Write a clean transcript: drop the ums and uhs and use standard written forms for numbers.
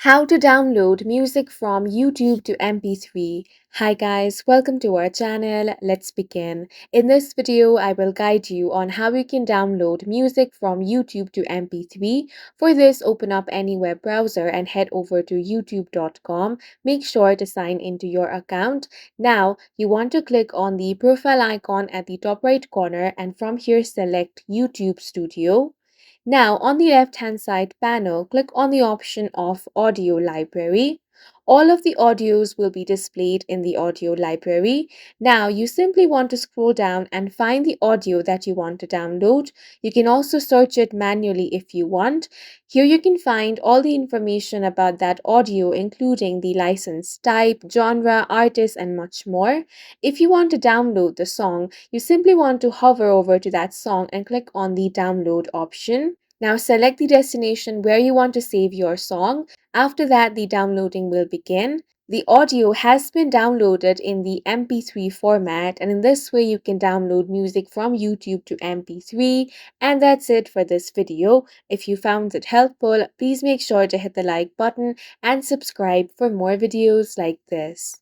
How to download music from YouTube to MP3. Hi guys, welcome to our channel. Let's begin. In this video, I will guide you on how you can download music from YouTube to MP3. For this, open up any web browser and head over to youtube.com. Make sure to sign into your account. Now, you want to click on the profile icon at the top right corner and from here select YouTube Studio. Now, on the left-hand side panel, click on the option of Audio Library. All of the audios will be displayed in the audio library. Now, you simply want to scroll down and find the audio that you want to download. You can also search it manually if you want. Here you can find all the information about that audio, including the license type, genre, artist, and much more. If you want to download the song, you simply want to hover over to that song and click on the download option. Now select the destination where you want to save your song. After that, the downloading will begin. The audio has been downloaded in the MP3 format, and in this way you can download music from YouTube to MP3. And that's it for this video. If you found it helpful, please make sure to hit the like button and subscribe for more videos like this.